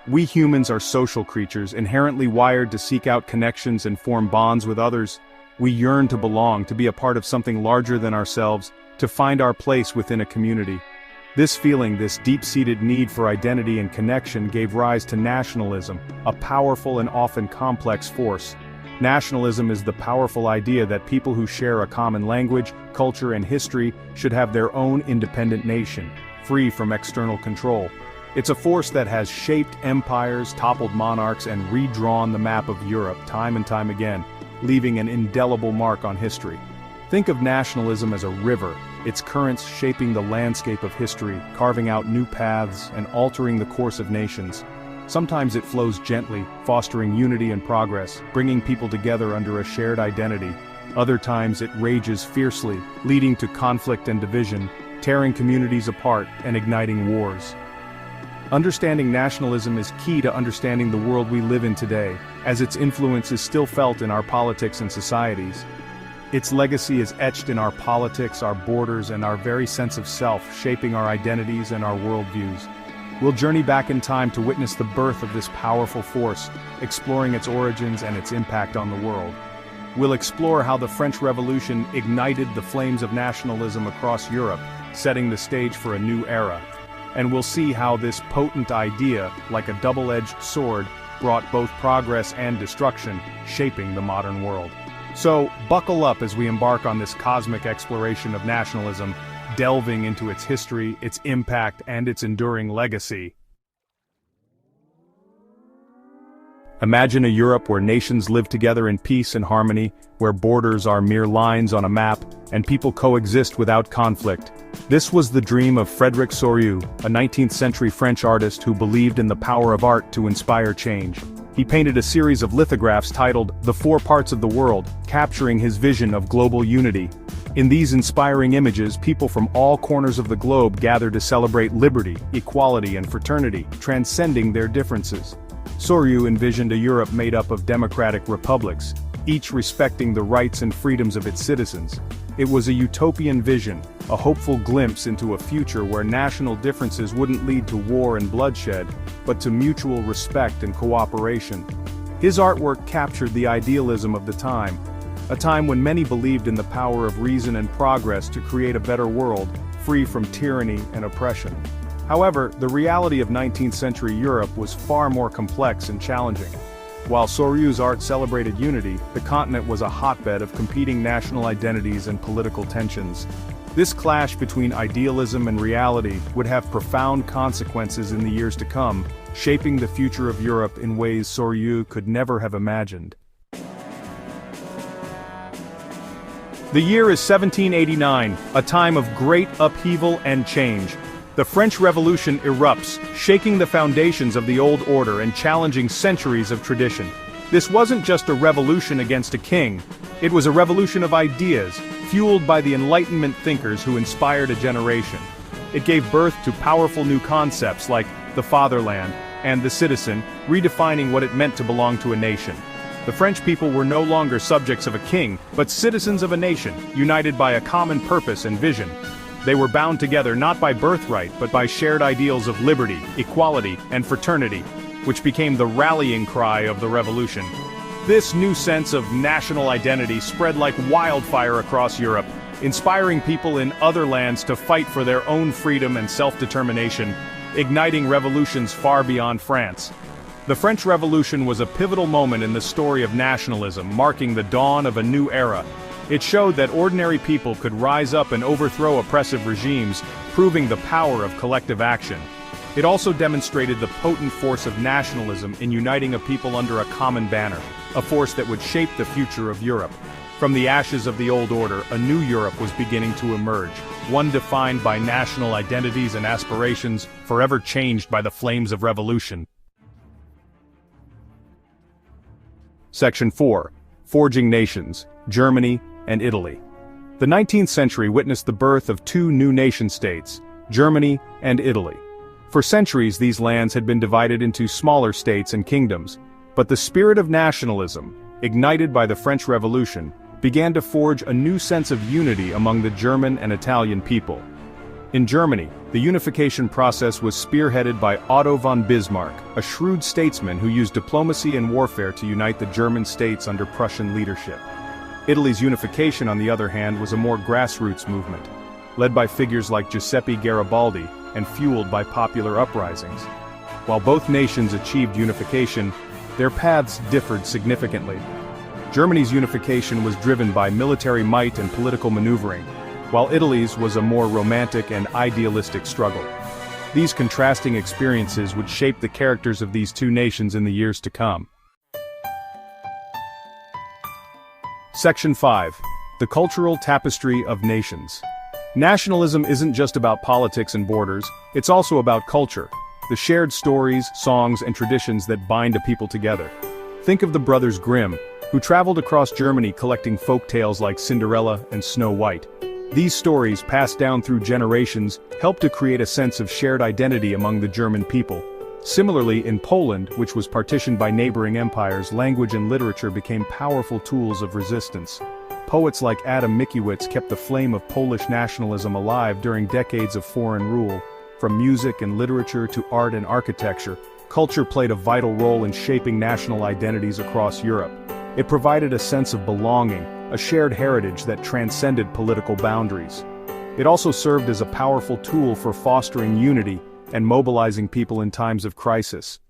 We humans are social creatures, inherently wired to seek out connections and form bonds with others. We yearn to belong, to be a part of something larger than ourselves, to find our place within a community. This feeling, this deep-seated need for identity and connection gave rise to nationalism, a powerful and often complex force. Nationalism is the powerful idea that people who share a common language, culture, and history should have their own independent nation, free from external control. It's a force that has shaped empires, toppled monarchs, and redrawn the map of Europe time and time again, leaving an indelible mark on history. Think of nationalism as a river, its currents shaping the landscape of history, carving out new paths and altering the course of nations. Sometimes it flows gently, fostering unity and progress, bringing people together under a shared identity. Other times it rages fiercely, leading to conflict and division, tearing communities apart and igniting wars. Understanding nationalism is key to understanding the world we live in today, as its influence is still felt in our politics and societies. Its legacy is etched in our politics, our borders, and our very sense of self, shaping our identities and our worldviews. We'll journey back in time to witness the birth of this powerful force, exploring its origins and its impact on the world. We'll explore how the French Revolution ignited the flames of nationalism across Europe, setting the stage for a new era. And we'll see how this potent idea, like a double-edged sword, brought both progress and destruction, shaping the modern world. So, buckle up as we embark on this cosmic exploration of nationalism, delving into its history, its impact, and its enduring legacy. Imagine a Europe where nations live together in peace and harmony, where borders are mere lines on a map, and people coexist without conflict. This was the dream of Frédéric Souriau, a 19th-century French artist who believed in the power of art to inspire change. He painted a series of lithographs titled "The Four Parts of the World," capturing his vision of global unity. In these inspiring images, people from all corners of the globe gather to celebrate liberty, equality, and fraternity, transcending their differences. Souriau envisioned a Europe made up of democratic republics, each respecting the rights and freedoms of its citizens. It was a utopian vision, a hopeful glimpse into a future where national differences wouldn't lead to war and bloodshed, but to mutual respect and cooperation. His artwork captured the idealism of the time, a time when many believed in the power of reason and progress to create a better world, free from tyranny and oppression. However, the reality of 19th century Europe was far more complex and challenging. While Souriau's art celebrated unity, the continent was a hotbed of competing national identities and political tensions. This clash between idealism and reality would have profound consequences in the years to come, shaping the future of Europe in ways Souriau could never have imagined. The year is 1789, a time of great upheaval and change. The French Revolution erupts, shaking the foundations of the old order and challenging centuries of tradition. This wasn't just a revolution against a king, it was a revolution of ideas, fueled by the Enlightenment thinkers who inspired a generation. It gave birth to powerful new concepts like the fatherland and the citizen, redefining what it meant to belong to a nation. The French people were no longer subjects of a king, but citizens of a nation, united by a common purpose and vision. They were bound together not by birthright but by shared ideals of liberty, equality, and fraternity, which became the rallying cry of the revolution. This new sense of national identity spread like wildfire across Europe, inspiring people in other lands to fight for their own freedom and self-determination, igniting revolutions far beyond France. The French Revolution was a pivotal moment in the story of nationalism, marking the dawn of a new era. It showed that ordinary people could rise up and overthrow oppressive regimes, proving the power of collective action. It also demonstrated the potent force of nationalism in uniting a people under a common banner, a force that would shape the future of Europe. From the ashes of the old order, a new Europe was beginning to emerge, one defined by national identities and aspirations, forever changed by the flames of revolution. Section 4. Forging Nations, Germany and Italy. The 19th century witnessed the birth of two new nation-states, Germany and Italy. For centuries these lands had been divided into smaller states and kingdoms, but the spirit of nationalism, ignited by the French Revolution, began to forge a new sense of unity among the German and Italian people. In Germany, the unification process was spearheaded by Otto von Bismarck, a shrewd statesman who used diplomacy and warfare to unite the German states under Prussian leadership. Italy's unification, on the other hand, was a more grassroots movement, led by figures like Giuseppe Garibaldi and fueled by popular uprisings. While both nations achieved unification, their paths differed significantly. Germany's unification was driven by military might and political maneuvering, while Italy's was a more romantic and idealistic struggle. These contrasting experiences would shape the characters of these two nations in the years to come. Section 5. The Cultural Tapestry of Nations. Nationalism isn't just about politics and borders, it's also about culture, the shared stories, songs, and traditions that bind a people together. Think of the Brothers Grimm, who traveled across Germany collecting folk tales like Cinderella and Snow White. These stories, passed down through generations, helped to create a sense of shared identity among the German people. Similarly, in Poland, which was partitioned by neighboring empires, language and literature became powerful tools of resistance. Poets like Adam Mickiewicz kept the flame of Polish nationalism alive during decades of foreign rule. From music and literature to art and architecture, culture played a vital role in shaping national identities across Europe. It provided a sense of belonging, a shared heritage that transcended political boundaries. It also served as a powerful tool for fostering unity and mobilizing people in times of crisis.